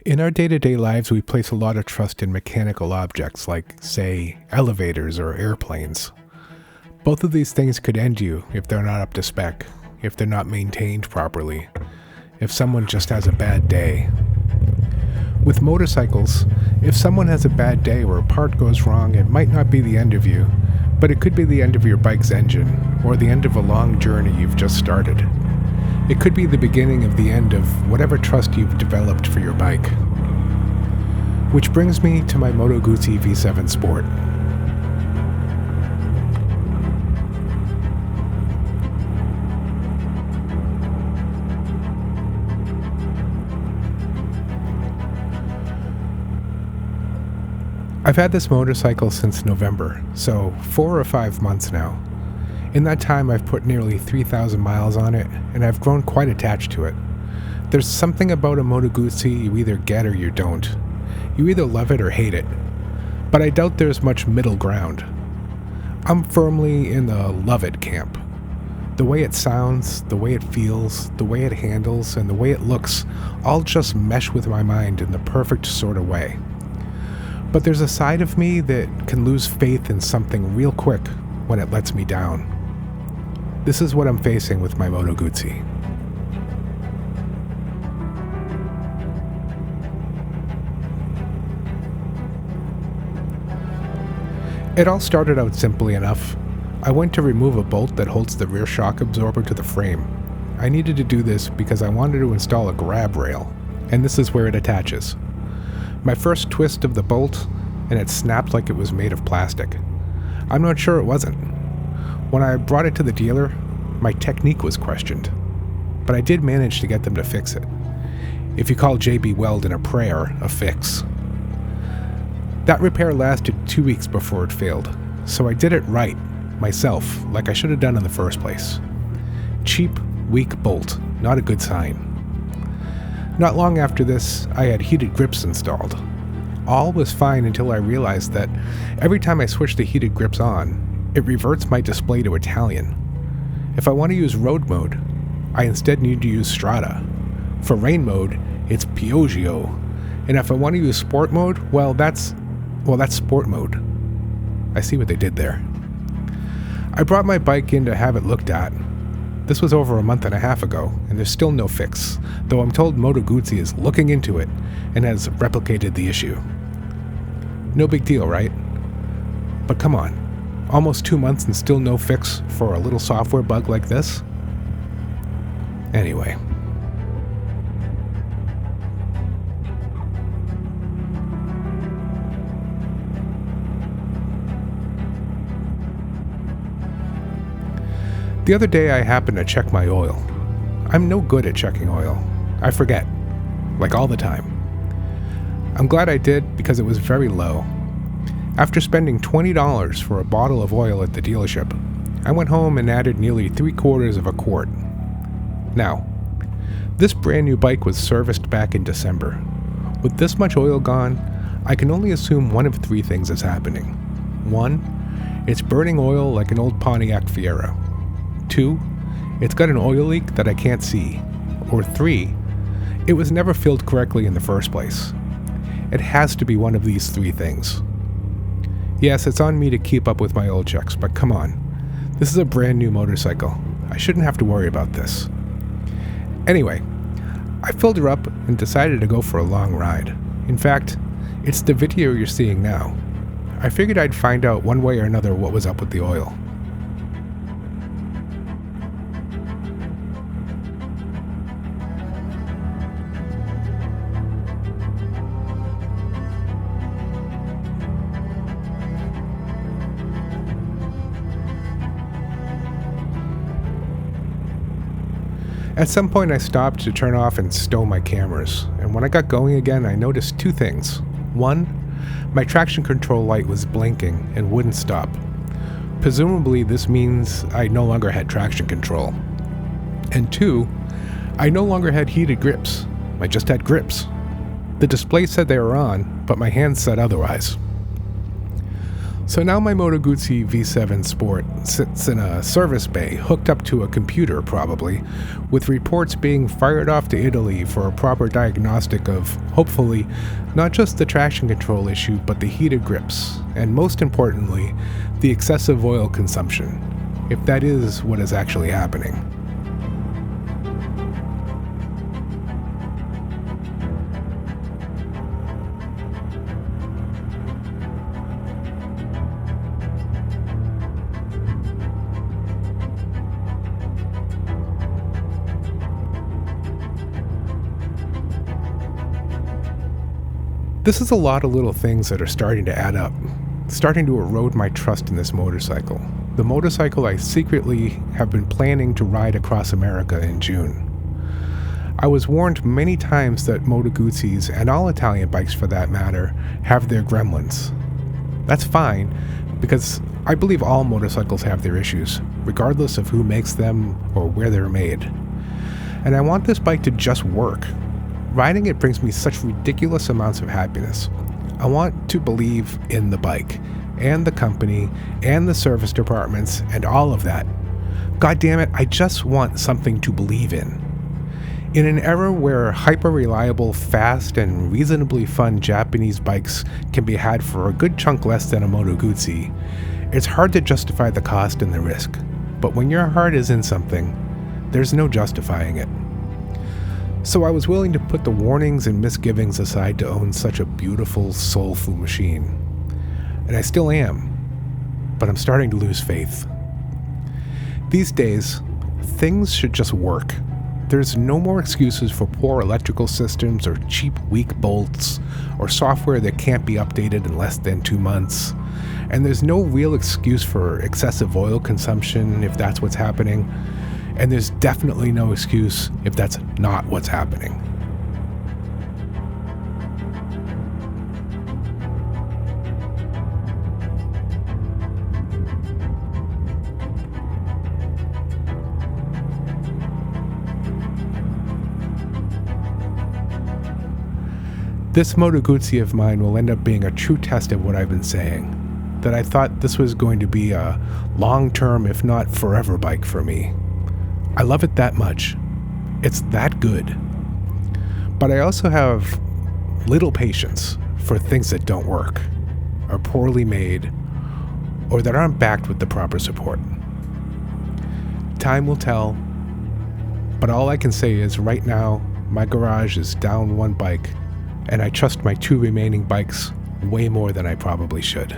In our day-to-day lives, we place a lot of trust in mechanical objects like, say, elevators or airplanes. Both of these things could end you if they're not up to spec, if they're not maintained properly, if someone just has a bad day. With motorcycles, if someone has a bad day or a part goes wrong, it might not be the end of you, but it could be the end of your bike's engine, or the end of a long journey you've just started. It could be the beginning of the end of whatever trust you've developed for your bike. Which brings me to my Moto Guzzi V7 Sport. I've had this motorcycle since November, so 4 or 5 months now. In that time, I've put nearly 3,000 miles on it, and I've grown quite attached to it. There's something about a Moto Guzzi you either get or you don't. You either love it or hate it. But I doubt there's much middle ground. I'm firmly in the love it camp. The way it sounds, the way it feels, the way it handles, and the way it looks all just mesh with my mind in the perfect sort of way. But there's a side of me that can lose faith in something real quick when it lets me down. This is what I'm facing with my Moto Guzzi. It all started out simply enough. I went to remove a bolt that holds the rear shock absorber to the frame. I needed to do this because I wanted to install a grab rail, and this is where it attaches. My first twist of the bolt, and it snapped like it was made of plastic. I'm not sure it wasn't. When I brought it to the dealer, my technique was questioned, but I did manage to get them to fix it. If you call JB Weld in a prayer, a fix. That repair lasted 2 weeks before it failed, so I did it right, myself, like I should have done in the first place. Cheap, weak bolt, not a good sign. Not long after this, I had heated grips installed. All was fine until I realized that every time I switch the heated grips on, it reverts my display to Italian. If I want to use road mode, I instead need to use Strada. For rain mode, it's Piaggio. And if I want to use sport mode, well that's sport mode. I see what they did there. I brought my bike in to have it looked at. This was over a month and a half ago, and there's still no fix, though I'm told Moto Guzzi is looking into it and has replicated the issue. No big deal, right? But come on. Almost 2 months and still no fix for a little software bug like this? Anyway. The other day I happened to check my oil. I'm no good at checking oil. I forget. Like all the time. I'm glad I did because it was very low. After spending $20 for a bottle of oil at the dealership, I went home and added nearly 3/4 of a quart. Now, this brand new bike was serviced back in December. With this much oil gone, I can only assume one of 3 things is happening. 1, it's burning oil like an old Pontiac Fiero. 2, it's got an oil leak that I can't see. Or 3, it was never filled correctly in the first place. It has to be one of these 3 things. Yes, it's on me to keep up with my oil checks, but come on. This is a brand new motorcycle. I shouldn't have to worry about this. Anyway, I filled her up and decided to go for a long ride. In fact, it's the video you're seeing now. I figured I'd find out one way or another what was up with the oil. At some point I stopped to turn off and stow my cameras, and when I got going again I noticed 2 things. 1, my traction control light was blinking and wouldn't stop. Presumably this means I no longer had traction control. And 2, I no longer had heated grips. I just had grips. The display said they were on, but my hands said otherwise. So now my Moto Guzzi V7 Sport sits in a service bay, hooked up to a computer probably, with reports being fired off to Italy for a proper diagnostic of, hopefully, not just the traction control issue, but the heated grips, and most importantly, the excessive oil consumption, if that is what is actually happening. This is a lot of little things that are starting to add up, starting to erode my trust in this motorcycle. The motorcycle I secretly have been planning to ride across America in June. I was warned many times that Moto Guzzis, and all Italian bikes for that matter, have their gremlins. That's fine, because I believe all motorcycles have their issues, regardless of who makes them or where they're made. And I want this bike to just work. Riding it brings me such ridiculous amounts of happiness. I want to believe in the bike, and the company, and the service departments, and all of that. God damn it, I just want something to believe in. In an era where hyper-reliable, fast, and reasonably fun Japanese bikes can be had for a good chunk less than a Moto Guzzi, it's hard to justify the cost and the risk. But when your heart is in something, there's no justifying it. So I was willing to put the warnings and misgivings aside to own such a beautiful, soulful machine. And I still am, but I'm starting to lose faith. These days, things should just work. There's no more excuses for poor electrical systems or cheap, weak bolts or software that can't be updated in less than 2 months. And there's no real excuse for excessive oil consumption if that's what's happening. And there's definitely no excuse if that's not what's happening. This Moto Guzzi of mine will end up being a true test of what I've been saying, that I thought this was going to be a long-term, if not forever, bike for me. I love it that much. It's that good. But I also have little patience for things that don't work, are poorly made, or that aren't backed with the proper support. Time will tell, but all I can say is right now, my garage is down one bike, and I trust my 2 remaining bikes way more than I probably should.